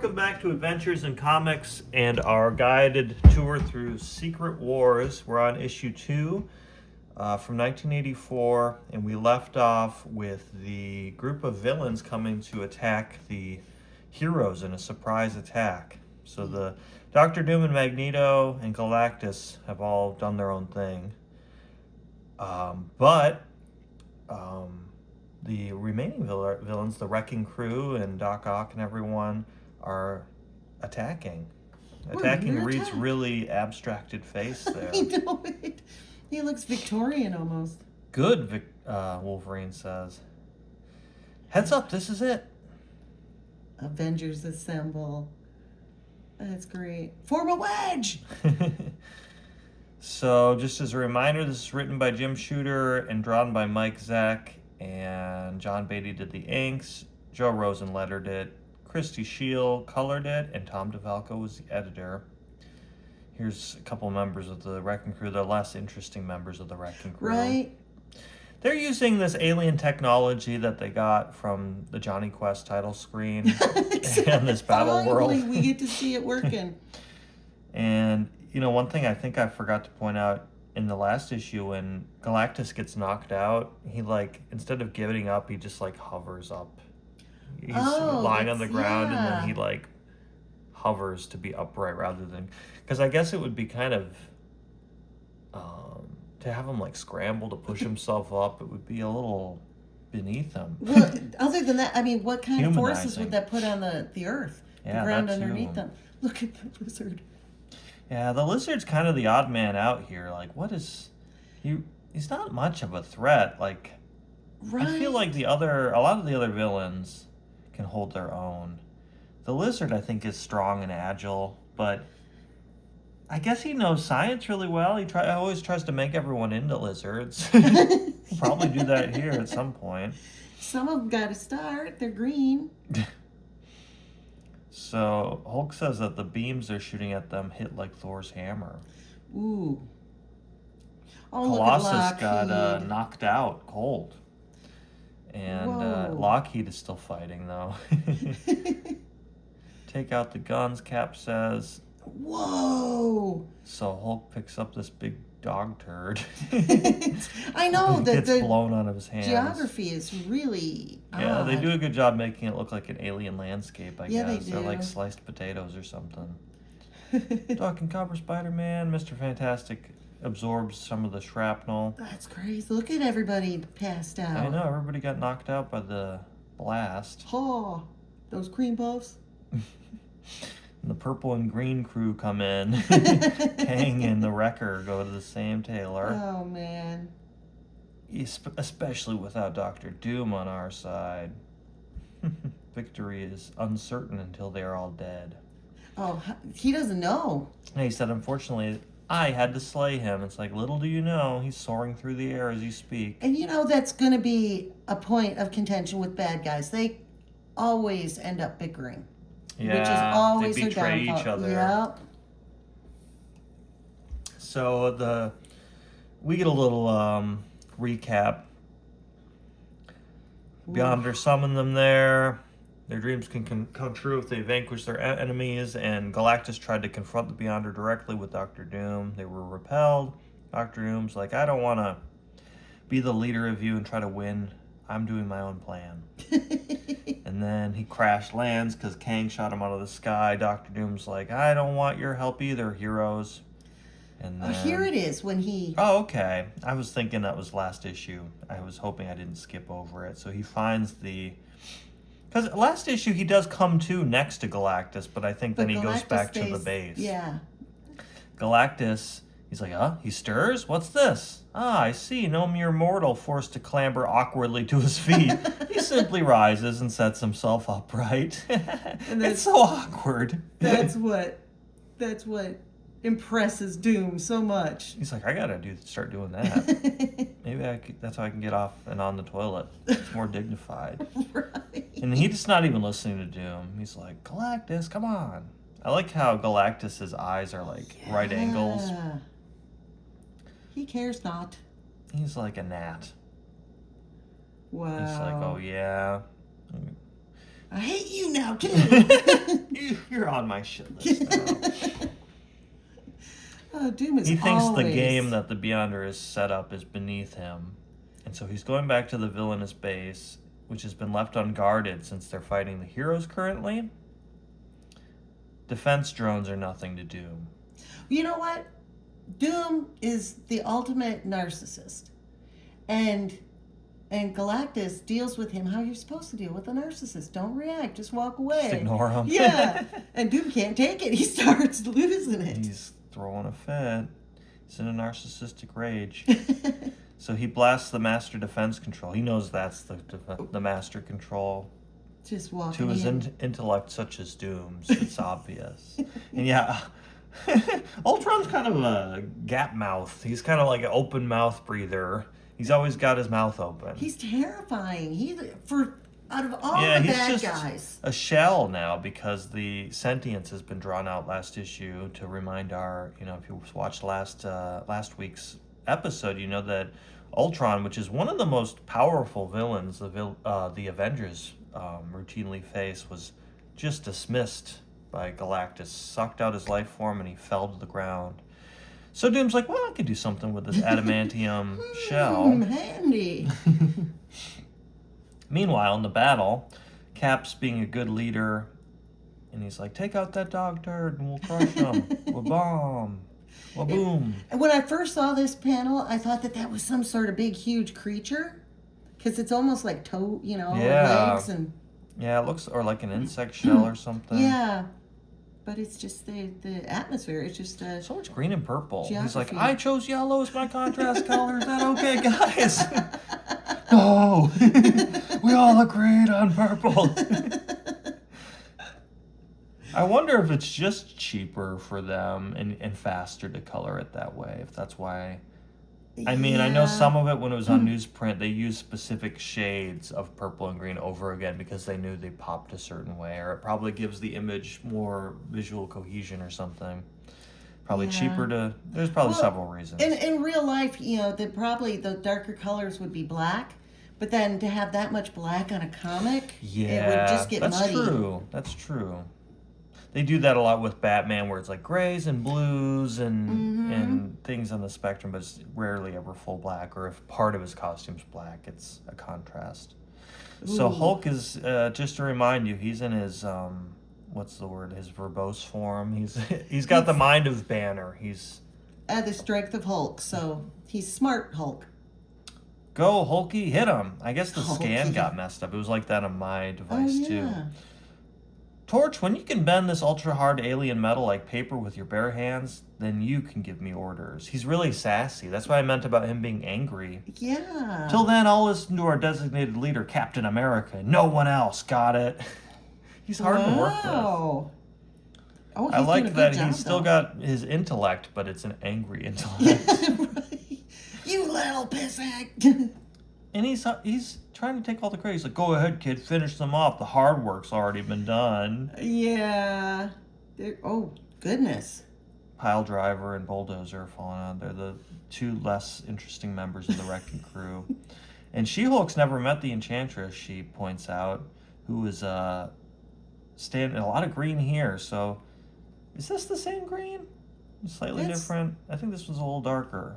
Welcome back to Adventures in Comics and our guided tour through Secret Wars. We're on issue 2 from 1984, and we left off with the group of villains coming to attack the heroes in a surprise attack. So the Doctor Doom and Magneto and Galactus have all done their own thing. But the remaining villains, the Wrecking Crew and Doc Ock and everyone, are attacking. Reed's really abstracted face there. I know it. He looks Victorian almost. Good, Wolverine says. Heads up, this is it. Avengers assemble. That's great. Form a wedge! So, just as a reminder, this is written by Jim Shooter and drawn by Mike Zeck, and John Beatty did the inks, Joe Rosen lettered it, Christy Shield colored it, and Tom DeFalco was the editor. Here's a couple members of the Wrecking Crew, the less interesting members of the Wrecking Crew. Right. They're using this alien technology that they got from the Johnny Quest title screen and this battle world. Finally, we get to see it working. And, you know, one thing I think I forgot to point out in the last issue, when Galactus gets knocked out, he, instead of giving up, he just, hovers up. He's lying on the ground, and then he, hovers to be upright rather than... Because I guess it would be kind of... to have him, scramble to push himself up, it would be a little beneath him. Well, other than that, I mean, what kind of forces Humanizing. would that put on the Earth? Yeah, the ground that too. underneath them. Look at the lizard. Yeah, the lizard's kind of the odd man out here. What is... He's not much of a threat. Right. I feel like a lot of the other villains can hold their own. The lizard, I think, is strong and agile, but I guess he knows science really well. He always tries to make everyone into lizards. He'll probably do that here at some point. Some of them got to start. They're green. So Hulk says that the beams they're shooting at them hit like Thor's hammer. Ooh. Oh, Colossus got knocked out cold. And Lockheed is still fighting, though. Take out the guns, Cap says. Whoa! So Hulk picks up this big dog turd. I know that gets blown out of his hands. Geography is really Yeah, odd. they do a good job making it look like an alien landscape, I guess. They do. They're like sliced potatoes or something. Doc and Copper Spider-Man, Mr. Fantastic absorbs some of the shrapnel. That's crazy. Look at everybody passed out. I know, everybody got knocked out by the blast. Oh, those cream puffs. The purple and green crew come in. Kang and the Wrecker go to the same tailor. Oh, man. Especially without Dr. Doom on our side. Victory is uncertain until they are all dead. Oh, he doesn't know. And he said, unfortunately, I had to slay him. It's like, little do you know, he's soaring through the air as you speak. And you know that's going to be a point of contention with bad guys. They always end up bickering. Yeah, which is always they betray each other. Yep. So we get a little recap. Beyonder summoned them there. Their dreams can come true if they vanquish their enemies, and Galactus tried to confront the Beyonder directly with Dr. Doom. They were repelled. Dr. Doom's like, I don't want to be the leader of you and try to win. I'm doing my own plan. And then he crash lands because Kang shot him out of the sky. Dr. Doom's like, I don't want your help either, heroes. And then... here it is when he... Oh, okay. I was thinking that was last issue. I was hoping I didn't skip over it. So he finds the... Because last issue he does come to next to Galactus, but I think then he goes back to the base. Yeah. Galactus, he's like, he stirs? What's this? I see. No mere mortal forced to clamber awkwardly to his feet. He simply rises and sets himself upright. And it's so awkward. That's what impresses Doom so much. He's like, I gotta start doing that. Maybe that's how I can get off and on the toilet. It's more dignified. Right. And he's just not even listening to Doom. He's like, Galactus, come on. I like how Galactus's eyes are right angles. He cares not. He's like a gnat. Wow. He's like, oh yeah. I hate you now, too. You're on my shit list now. Oh, Doom is He thinks always... the game that the Beyonder is set up is beneath him. And so he's going back to the villainous base, which has been left unguarded since they're fighting the heroes currently. Defense drones are nothing to Doom. You know what? Doom is the ultimate narcissist. And Galactus deals with him how you're supposed to deal with a narcissist. Don't react. Just walk away. Just ignore him. Yeah. And Doom can't take it. He starts losing it. He's throwing a fit. He's in a narcissistic rage. So he blasts the Master Defense Control. He knows that's the Master Control. Just walking To his in. intellect, such as Doom's, it's obvious. And yeah, Ultron's kind of a gap mouth. He's kind of like an open mouth breather. He's always got his mouth open. He's terrifying. Out of all Yeah, the he's bad just guys. a shell now because the sentience has been drawn out last issue to remind our, if you watched last week's episode, you know that Ultron, which is one of the most powerful villains the Avengers routinely face, was just dismissed by Galactus, sucked out his life form, and he fell to the ground. So Doom's like, well, I could do something with this adamantium shell. Handy. Meanwhile, in the battle, Cap's being a good leader, and he's like, take out that dog turd and we'll crush him. Wa-bomb. Wa-boom. And when I first saw this panel, I thought that was some sort of big, huge creature. Because it's almost like Yeah. legs and... Yeah, it looks or like an insect shell or something. Yeah. But it's just the atmosphere. It's just... So much green and purple. He's like, Geography. I chose yellow as my contrast color. Is that okay, guys? No. We all agreed on purple. I wonder if it's just cheaper for them and faster to color it that way, if that's why. I mean, I know some of it when it was on newsprint, they used specific shades of purple and green over again because they knew they popped a certain way, or it probably gives the image more visual cohesion or something. Probably cheaper to... There's probably several reasons. In real life, probably the darker colors would be black. But then to have that much black on a comic, it would just get muddy. That's true. They do that a lot with Batman, where it's like grays and blues and things on the spectrum, but it's rarely ever full black. Or if part of his costume's black, it's a contrast. Ooh. So Hulk is, just to remind you, he's in his his verbose form. He's got the mind of Banner. He's the strength of Hulk, so he's smart Hulk. Go, Hulky, hit him. I guess the scan Hulky. got messed up. It was like that on my device, too. Yeah. Torch, when you can bend this ultra-hard alien metal like paper with your bare hands, then you can give me orders. He's really sassy. That's what I meant about him being angry. Yeah. Till then, I'll listen to our designated leader, Captain America. No one else. Got it? He's hard to work with. Oh, I like doing a that good job, he's still though. got his intellect, but it's an angry intellect. Right. You little pissant. And he's trying to take all the credit. He's like, go ahead, kid, finish them off. The hard work's already been done. Yeah. Oh, goodness. Pile Driver and Bulldozer are falling out. They're the two less interesting members of the wrecking crew. And She-Hulk's never met the Enchantress, she points out, who is standing a lot of green here. So is this the same green? Slightly different? I think this one's a little darker.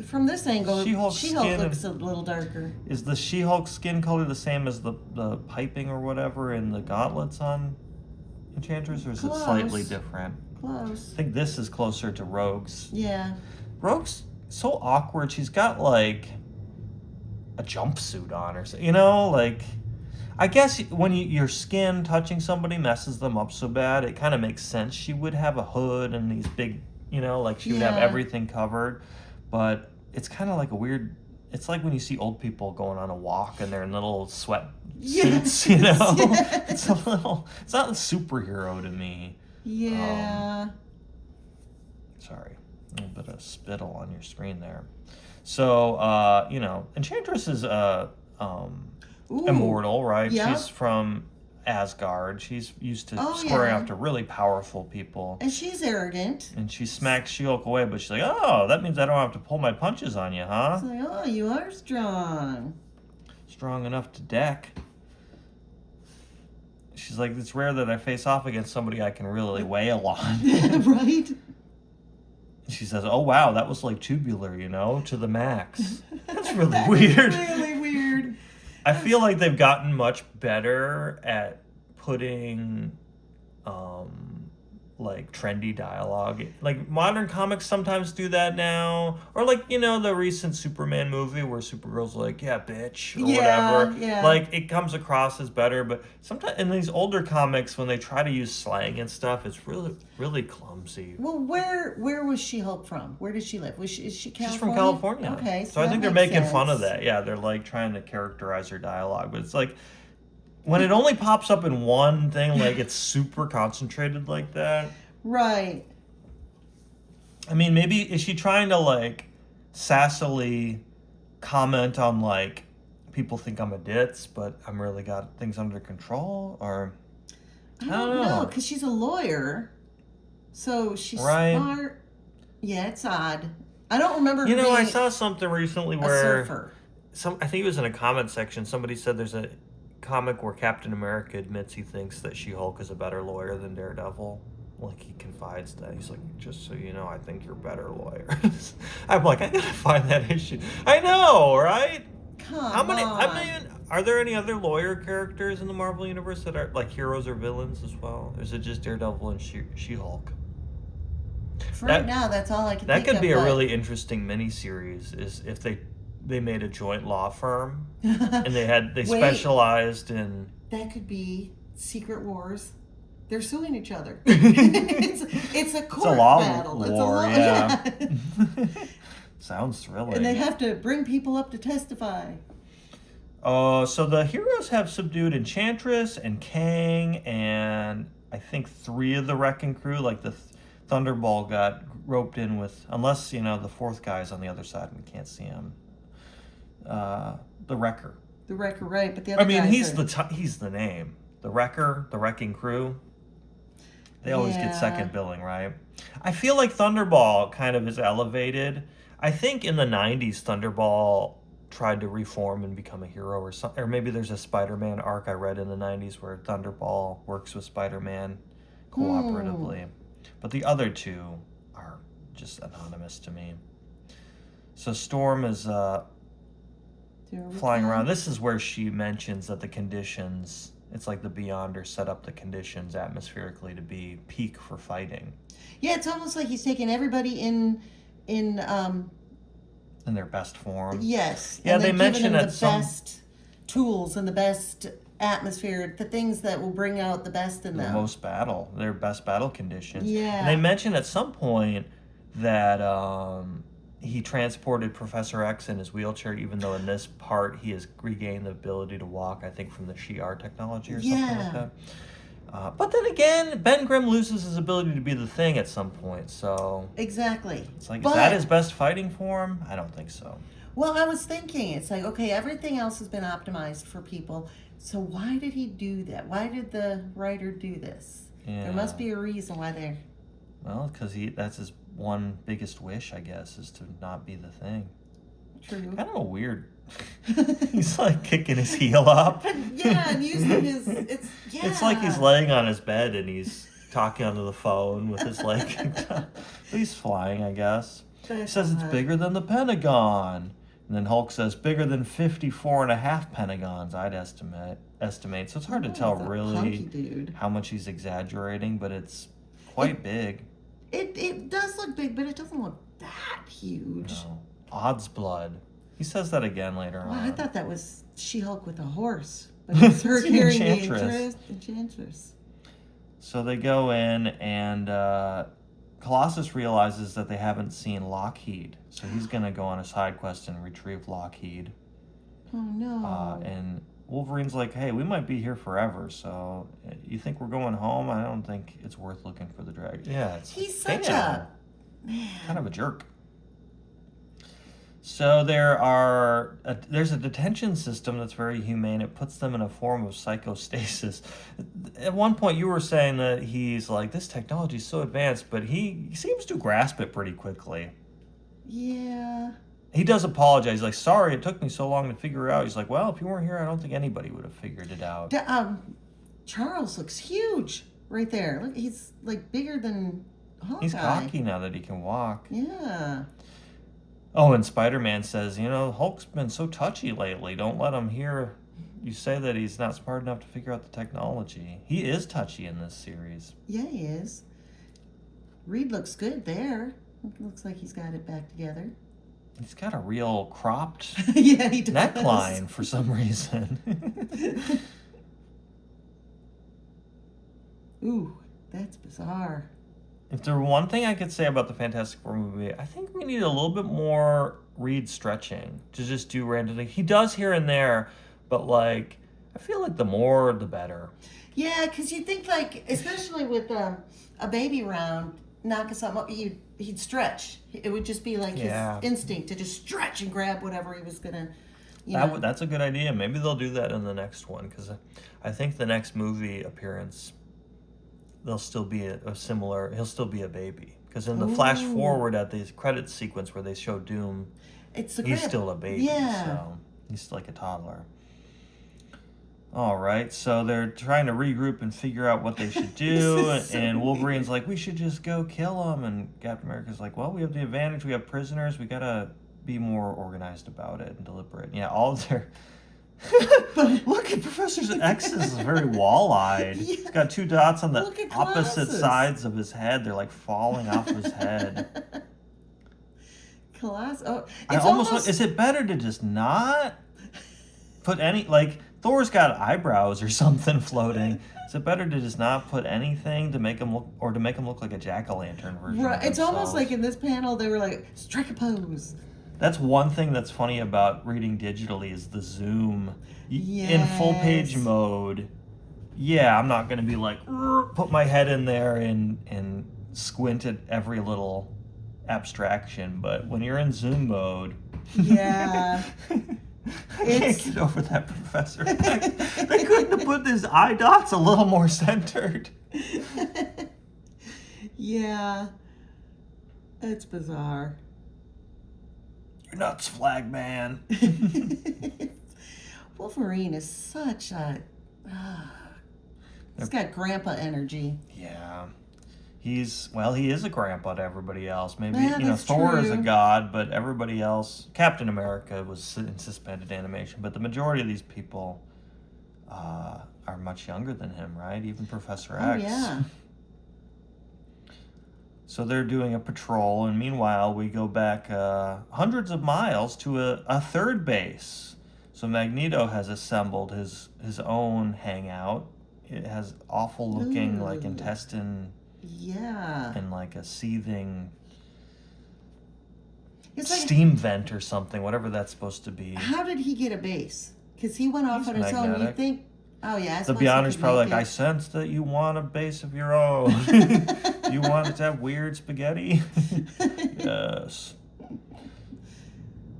From this angle, She-Hulk's She-Hulk skin looks a little darker. Is the She-Hulk skin color the same as the piping or whatever in the gauntlets on Enchantress, or is it slightly different? Close. I think this is closer to Rogue's. Yeah. Rogue's so awkward. She's got like a jumpsuit on or something. Like I guess when your skin touching somebody messes them up so bad, it kind of makes sense. She would have a hood and these big, like she would have everything covered. But it's kind of like a weird... It's like when you see old people going on a walk and they're in little sweat suits, Yes. It's a little... It's not a superhero to me. Yeah. Sorry. A little bit of spittle on your screen there. So, Enchantress is immortal, right? Yeah. She's from Asgard. She's used to squaring off to really powerful people. And she's arrogant. And she smacks She-Hulk away, but she's like, oh, that means I don't have to pull my punches on you, huh? It's like, oh, you are strong. Strong enough to deck. she's like, it's rare that I face off against somebody I can really wail on. Right? She says, oh, wow, that was like tubular, to the max. That's really That is weird. really weird. I feel like they've gotten much better at putting like trendy dialogue. Like modern comics sometimes do that now. Or like, the recent Superman movie where Supergirl's like, yeah, bitch, or whatever. Yeah. Like it comes across as better, but sometimes in these older comics when they try to use slang and stuff, it's really, really clumsy. Well, where was She-Hulk from? Where did she live? Is she California? She's from California. Okay. So I think they're making fun of that. Yeah, they're like trying to characterize her dialogue, but it's like when it only pops up in one thing, like it's super concentrated like that. Right. I mean, maybe is she trying to like sassily comment on like people think I'm a ditz, but I'm really got things under control, or I don't know, because she's a lawyer, so she's smart. Yeah, it's odd. I don't remember. I saw something recently where surfer. I think it was in a comment section. Somebody said there's a comic where Captain America admits he thinks that She-Hulk is a better lawyer than Daredevil. Like he confides that he's like, just so you know, I think you're better lawyers. I'm like, I gotta find that issue. I know, right? How many are there any other lawyer characters in the Marvel universe that are like heroes or villains as well? Or is it just Daredevil and She-Hulk? Right now, that's all I can think of. That could be a really interesting miniseries, is if they made a joint law firm and they specialized in. That could be Secret Wars. They're suing each other. it's a court battle. War, it's a law. Yeah. Sounds thrilling. And they have to bring people up to testify. So the heroes have subdued Enchantress and Kang and I think 3 of the Wrecking Crew. Like the Thunderball got roped in with, unless the 4th guy's on the other side and we can't see him. The Wrecker. The Wrecker, right? But the other guys he's the name. The Wrecker, the Wrecking Crew. They always get second billing, right? I feel like Thunderball kind of is elevated. I think in the 90s, Thunderball tried to reform and become a hero or something. Or maybe there's a Spider-Man arc I read in the 90s where Thunderball works with Spider-Man cooperatively. But the other 2 are just anonymous to me. So Storm is flying around. This is where she mentions that the conditions... It's like the Beyonder set up the conditions atmospherically to be peak for fighting. Yeah, it's almost like he's taking everybody in their best form. Yes. Yeah, and they mention the best tools and the best atmosphere, the things that will bring out the best in them. Their best battle conditions. Yeah. And they mention at some point that he transported Professor X in his wheelchair, even though in this part he has regained the ability to walk, I think from the Shi'ar technology or something like that. But then again, Ben Grimm loses his ability to be the Thing at some point, so... Exactly. It's like, is that his best fighting form? I don't think so. Well, I was thinking, it's like, okay, everything else has been optimized for people, so why did he do that? Why did the writer do this? Yeah. There must be a reason why they're... Well, because that's his one biggest wish, I guess, is to not be the Thing. True. Kind of a weird... He's like kicking his heel up. Yeah, and using his... It's like he's laying on his bed and he's talking onto the phone with his leg. He's flying, I guess. He says it's bigger than the Pentagon. And then Hulk says bigger than 54.5 Pentagons, I'd estimate. So it's hard to tell really how much he's exaggerating, but it's quite big. It does look big, but it doesn't look that huge. No. Odds blood. He says that again later on. I thought that was She-Hulk with a horse. But it's her carrying Enchantress. the Enchantress. So they go in, and Colossus realizes that they haven't seen Lockheed. So he's going to go on a side quest and retrieve Lockheed. Oh, no. And Wolverine's like, hey, we might be here forever, so you think we're going home? I don't think it's worth looking for the dragon. Yeah, he's such a... Man. Kind of a jerk. So there's a detention system that's very humane. It puts them in a form of psychostasis. At one point you were saying that he's like, this technology is so advanced, but he seems to grasp it pretty quickly. Yeah. He does apologize. He's like, sorry, it took me so long to figure it out. He's like, well, if you weren't here, I don't think anybody would have figured it out. Charles looks huge right there. Look, he's like bigger than Hawkeye. He's cocky now that he can walk. Yeah. Oh, and Spider-Man says, Hulk's been so touchy lately. Don't let him hear you say that he's not smart enough to figure out the technology. He is touchy in this series. Yeah, he is. Reed looks good there. Looks like he's got it back together. He's got a real cropped Yeah, he does. neckline for some reason. Ooh, that's bizarre. If there were one thing I could say about the Fantastic Four movie, I think we need a little bit more Reed stretching to just do random things. He does here and there, but like I feel like the more the better. Yeah, because you think like, especially with a baby around, knocking something up, he'd stretch. It would just be like his instinct to just stretch and grab whatever he was gonna. That's a good idea. Maybe they'll do that in the next one because I think the next movie appearance, they'll still be a similar. He'll still be a baby because in the flash forward at the credits sequence where they show Doom, he's still a baby. Yeah. So he's like a toddler. All right, so they're trying to regroup and figure out what they should do, and Wolverine's like, we should just go kill him, and Captain America's like, well, we have the advantage, we have prisoners, we gotta be more organized about it and deliberate. Yeah, all of their... Look at Professor X is very wall-eyed. Yeah. He's got 2 dots on the opposite Colossus. sides of his head. They're like falling off of his head. Colossus. Oh, I almost... Is it better to just not put any... Like... Thor's got eyebrows or something floating. Is it better to just not put anything to make him look, or to make him look like a jack-o'-lantern version? Right. Of It's almost themselves? like in this panel they were like, strike a pose. That's one thing that's funny about reading digitally is the zoom. In full page Yes. mode. Yeah, I'm not gonna be like put my head in there and squint at every little abstraction. But when you're in zoom mode, Yeah. I can't get over that, Professor. They couldn't have put his eye dots a little more centered. Yeah. It's bizarre. You're nuts, Flag Man. Wolverine is such a. He's got grandpa energy. Yeah. He is a grandpa to everybody else. Maybe, Yeah, that's Thor is a true. god, but everybody else... Captain America was in suspended animation, but the majority of these people are much younger than him, right? Even Professor Oh, X. yeah. So they're doing a patrol, and meanwhile, we go back hundreds of miles to a third base. So Magneto has assembled his own hangout. It has awful-looking, like, Ooh. intestine... Yeah. and like a seething It's like, steam vent or something, whatever that's supposed to be. how did he get a base? Because he went off He's on his own. You magnetic. think, oh, yeah. I The suppose he Beyonder's could probably make like, I it. sense that you want a base of your own. You want it to have weird spaghetti? Yes.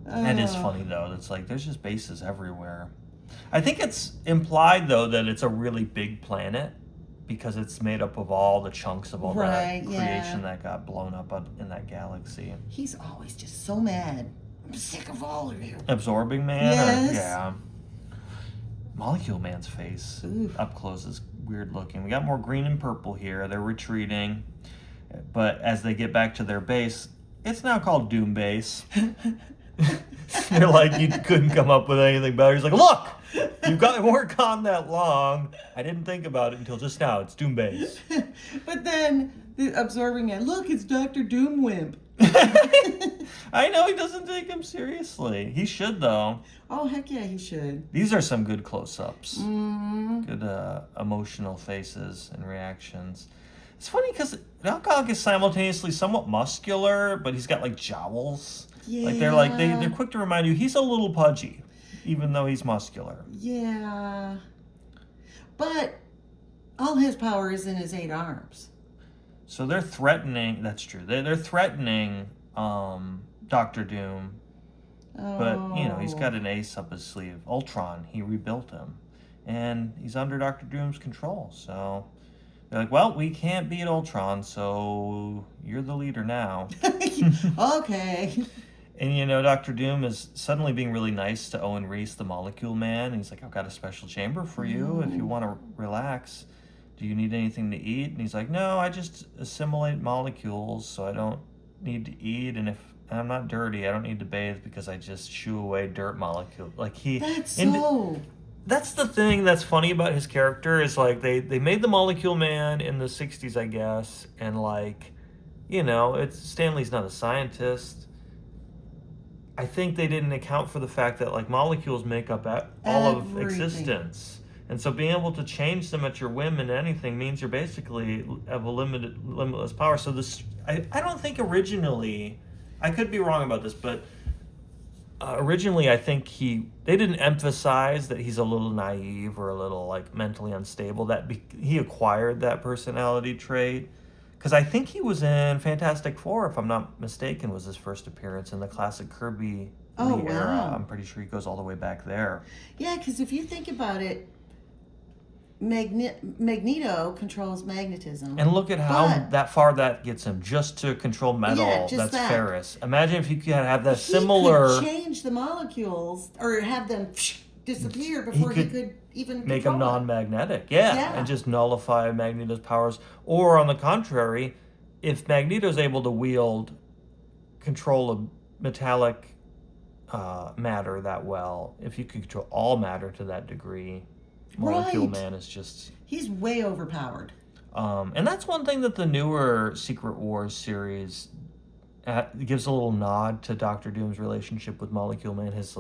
It is Oh. funny, though. It's like, there's just bases everywhere. I think it's implied, though, that it's a really big planet because it's made up of all the chunks of all Right, that creation that got blown up in that galaxy. He's always just so mad. I'm sick of all of you. Absorbing Man? Yes. Yeah. Molecule Man's face Ooh. up close is weird looking. We got more green and purple here. They're retreating. But as they get back to their base, it's now called Doom Base. They're like, you couldn't come up with anything better. He's like, look! weren't gone that long. I didn't think about it until just now. It's Doom Base. But then the absorbing man, look, it's Dr. Doomwimp. I know he doesn't take him seriously. He should, though. Oh, heck yeah, he should. These are some good close-ups. Mm. Good emotional faces and reactions. It's funny because Alcoholic is simultaneously somewhat muscular, but he's got like jowls. Yeah. Like they're quick to remind you he's a little pudgy, even though he's muscular. Yeah. But all his power is in his 8 arms. So they're threatening. That's true. They're threatening Doctor Doom, but he's got an ace up his sleeve. Ultron. He rebuilt him, and he's under Doctor Doom's control. So they're like, well, we can't beat Ultron, so you're the leader now. Okay. And you know, Doctor Doom is suddenly being really nice to Owen Reese, the Molecule Man. He's like, "I've got a special chamber for you if you Ooh. want to relax. Do you need anything to eat?" And he's like, "No, I just assimilate molecules, so I don't need to eat. And if I'm not dirty, I don't need to bathe because I just shoo away dirt molecules." Like That's and so. that's the thing that's funny about his character is like they made the Molecule Man in the '60s, I guess, and like, you know, it's Stanley's not a scientist. I think they didn't account for the fact that like molecules make up all of Everything. existence. And so being able to change them at your whim and anything means you're basically have a limitless power. So this, I don't think originally, I could be wrong about this, but originally I think they didn't emphasize that he's a little naive or a little like mentally unstable. He acquired that personality trait. Because I think he was in Fantastic Four, if I'm not mistaken, was his first appearance in the classic Kirby Oh, Lee era. wow. I'm pretty sure he goes all the way back there. Yeah, because if you think about it, Magneto controls magnetism. And look at how But- that far that gets him, just to control metal. Yeah, just that's that. ferrous. Imagine if you could have that He similar, could change the molecules or have them disappear before he could could even make control him it. non-magnetic. Yeah, Yeah. and just nullify Magneto's powers. Or on the contrary, if Magneto's able to wield control of metallic matter that well, if you could control all matter to that degree, Molecule Right. Man is just... He's way overpowered. and that's one thing that the newer Secret Wars series gives a little nod to Doctor Doom's relationship with Molecule Man, his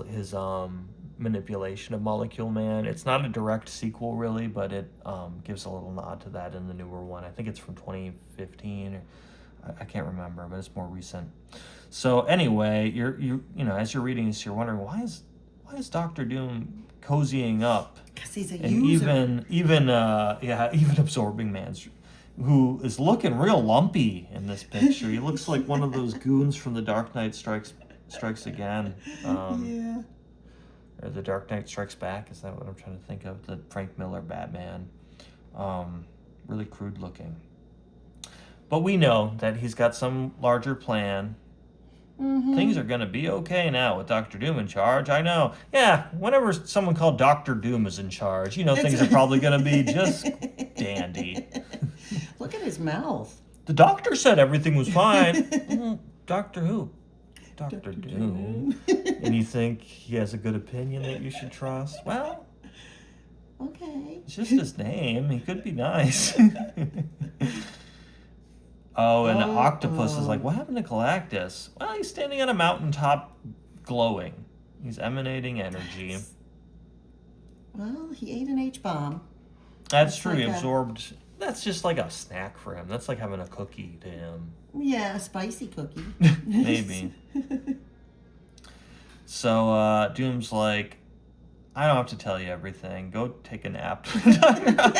manipulation of Molecule Man. It's not a direct sequel, really, but it gives a little nod to that in the newer one. I think it's from 2015, or I can't remember, but it's more recent. So anyway, you know, as you're reading this, you're wondering why is Doctor Doom cozying up, Because he's a and user. even Absorbing Man's, who is looking real lumpy in this picture. He looks like one of those goons from The Dark Knight Strikes Again. Yeah. Or The Dark Knight Strikes Back, is that what I'm trying to think of? The Frank Miller Batman. Really crude looking. But we know that he's got some larger plan. Mm-hmm. Things are going to be okay now with Dr. Doom in charge. I know. Yeah, whenever someone called Dr. Doom is in charge, you know things are probably going to be just dandy. Look at his mouth. The doctor said everything was fine. Doctor who? Dr. Doom. And you think he has a good opinion that you should trust? Well, Okay. it's just his name. He could be nice. Oh, and Octopus is like, what happened to Galactus? Well, he's standing on a mountaintop glowing. He's emanating energy. Well, he ate an H-bomb. That's It's true. He like a- absorbed... That's just like a snack for him. That's like having a cookie to him. Yeah, a spicy cookie. Maybe. So Doom's like, I don't have to tell you everything. Go take a nap.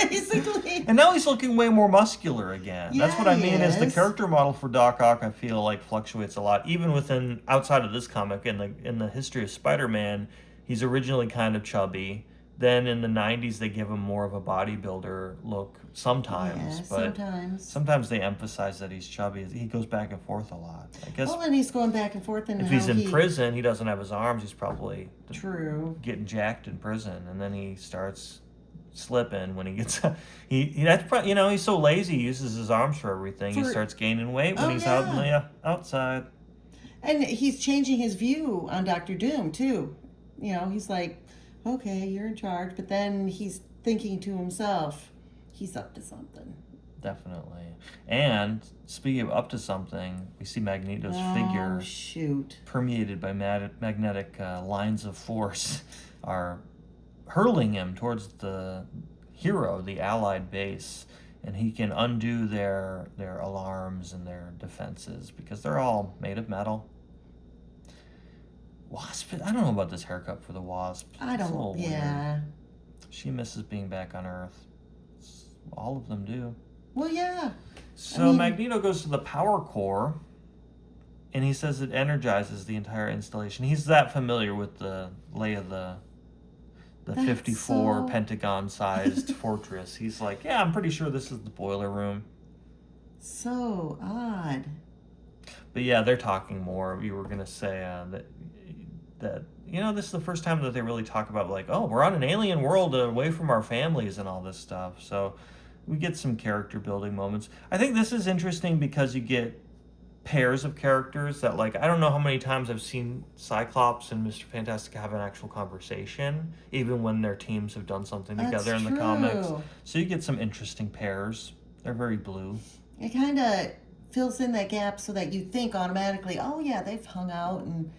Basically. And now he's looking way more muscular again. That's what I Yeah, he mean. Is the is. character model for Doc Ock, I feel like fluctuates a lot, even within outside of this comic. In the history of Spider-Man, he's originally kind of chubby. Then in the '90s, they give him more of a bodybuilder look sometimes, Yeah, but sometimes. they emphasize that he's chubby. He goes back and forth a lot. I guess Well, and he's going back and forth in if how he's in he... prison, he doesn't have his arms. He's probably True. getting jacked in prison, and then he starts slipping when he gets that's probably, you know, he's so lazy he uses his arms for everything. He For- starts gaining weight when Oh, he's out in the yeah. outside. And he's changing his view on Doctor Doom, too. You know, he's like, okay, you're in charge. But then he's thinking to himself, he's up to something. Definitely. And speaking of up to something, we see Magneto's figure Oh, shoot. permeated by magnetic lines of force are hurling him towards the hero, the Allied base, and he can undo their alarms and their defenses because they're all made of metal. Wasp, I don't know about this haircut for the Wasp. I It's a little don't... weird. Yeah. She misses being back on Earth. All of them do. Well, yeah. So mean- Magneto goes to the power core, and he says it energizes the entire installation. He's that familiar with the lay of the That's 54 so- pentagon-sized fortress. He's like, yeah, I'm pretty sure this is the boiler room. So odd. But yeah, they're talking more. You were gonna say that this is the first time that they really talk about like, oh, we're on an alien world away from our families and all this stuff. So we get some character building moments. I think this is interesting because you get pairs of characters that, like, I don't know how many times I've seen Cyclops and Mr. Fantastic have an actual conversation, even when their teams have done something together in the comics. So you get some interesting pairs. They're very blue. It kind of fills in that gap so that you think automatically, oh yeah, they've hung out and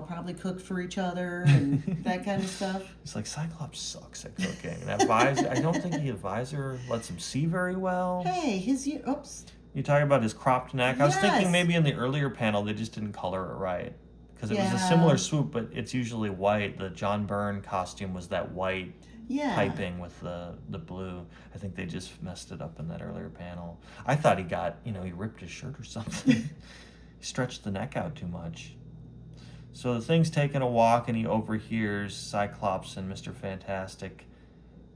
probably cooked for each other and that kind of stuff. It's like Cyclops sucks at cooking. That visor, I don't think the visor lets him see very well. Hey, oops. You talking about his cropped neck? Yes. I was thinking maybe in the earlier panel they just didn't color it right. Because it was a similar swoop, but it's usually white. The John Byrne costume was that white piping with the blue. I think they just messed it up in that earlier panel. I thought he got, he ripped his shirt or something. He stretched the neck out too much. So the Thing's taking a walk and he overhears Cyclops and Mr. Fantastic,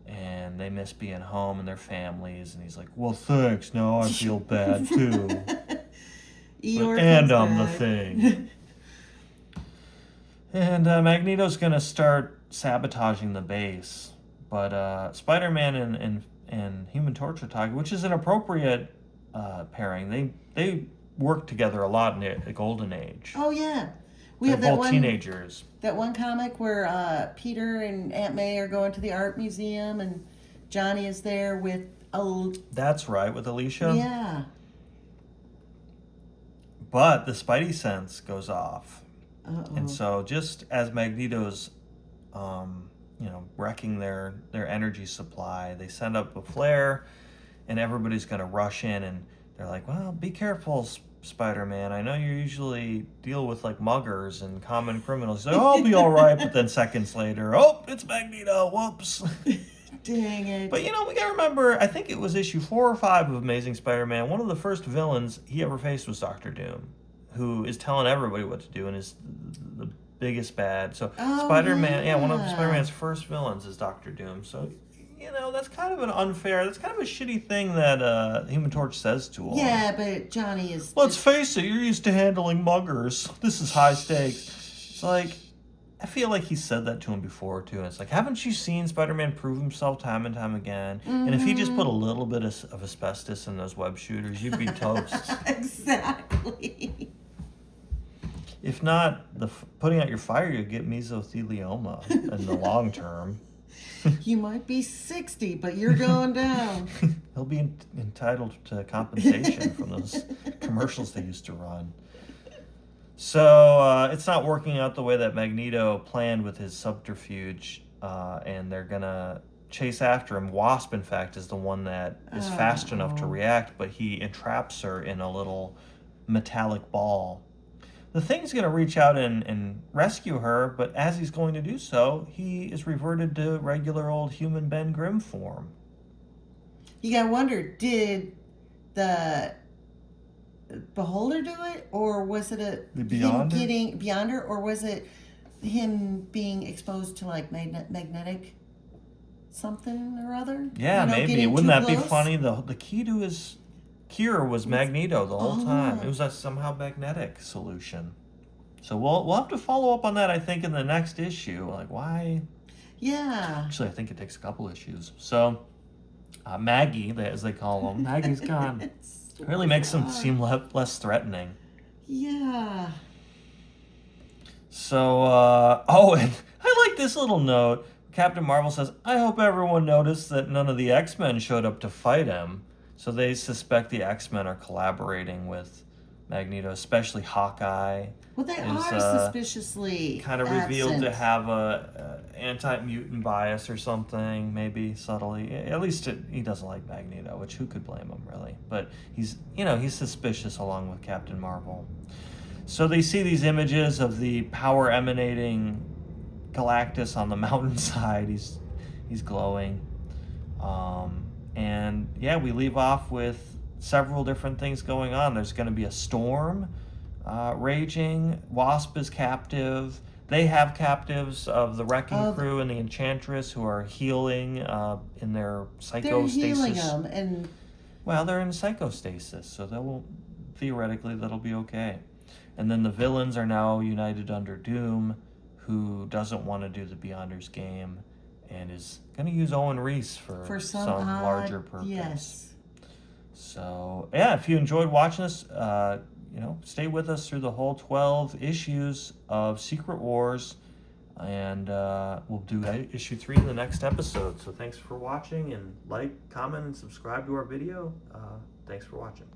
and they miss being home and their families, and he's like, well, thanks, now I feel bad too. And I'm the Thing. And Magneto's gonna start sabotaging the base, but Spider-Man and Human Torch are talking, which is an appropriate pairing. They work together a lot in the Golden Age. Oh yeah. They're both teenagers. That one comic where Peter and Aunt May are going to the art museum and Johnny is there with That's right, with Alicia. Yeah. But the Spidey sense goes off. Uh-oh. And so just as Magneto's wrecking their energy supply, they send up a flare and everybody's going to rush in, and they're like, well, be careful, Spider-Man. I know you usually deal with like muggers and common criminals. He's like, oh, I'll be all right. But then seconds later, oh, it's Magneto. Whoops. Dang it. But we gotta remember, I think it was issue 4 or 5 of Amazing Spider-Man. One of the first villains he ever faced was Dr. Doom, who is telling everybody what to do and is the biggest bad. So Spider-Man, one of Spider-Man's first villains is Dr. Doom. So that's kind of that's kind of a shitty thing that Human Torch says to him. Yeah, but Johnny is... Let's face it, you're used to handling muggers. This is high stakes. It's like, I feel like he said that to him before, too. And it's like, haven't you seen Spider-Man prove himself time and time again? Mm-hmm. And if he just put a little bit of asbestos in those web shooters, you'd be toast. Exactly. If not, putting out your fire, you'll get mesothelioma in the long term. You might be 60, but you're going down. He'll be entitled to compensation from those commercials they used to run. So it's not working out the way that Magneto planned with his subterfuge, and they're going to chase after him. Wasp, in fact, is the one that is fast enough to react, but he entraps her in a little metallic ball. The Thing's going to reach out and rescue her, but as he's going to do so, he is reverted to regular old human Ben Grimm form. You gotta wonder, did the Beholder do it, or was it him getting Beyonder, or was it him being exposed to like magnetic something or other? Yeah, maybe. Wouldn't that be funny? The key to his cure was Magneto the whole time. It was a somehow magnetic solution. So we'll have to follow up on that, I think, in the next issue. Like, why? Yeah. Actually, I think it takes a couple issues. So Maggie, as they call him, Maggie's gone. Really makes him seem less threatening. Yeah. So, and I like this little note. Captain Marvel says, I hope everyone noticed that none of the X-Men showed up to fight him. So they suspect the X-Men are collaborating with Magneto, especially Hawkeye. Well, they are suspiciously kind of revealed to have a anti-mutant bias or something, maybe subtly. At least he doesn't like Magneto, which who could blame him, really? But he's suspicious along with Captain Marvel. So they see these images of the power emanating Galactus on the mountainside. He's glowing. And yeah, we leave off with several different things going on. There's going to be a storm raging. Wasp is captive. They have captives of the Wrecking Crew and the Enchantress who are healing in their psychostasis. They're healing them, and well, they're in psychostasis, so theoretically that'll be okay. And then the villains are now united under Doom, who doesn't want to do the Beyonders game and is going to use Owen Reese for some larger purpose. Yes. So, yeah, if you enjoyed watching this, stay with us through the whole 12 issues of Secret Wars, and we'll do issue 3 in the next episode. So thanks for watching, and like, comment, and subscribe to our video. Thanks for watching.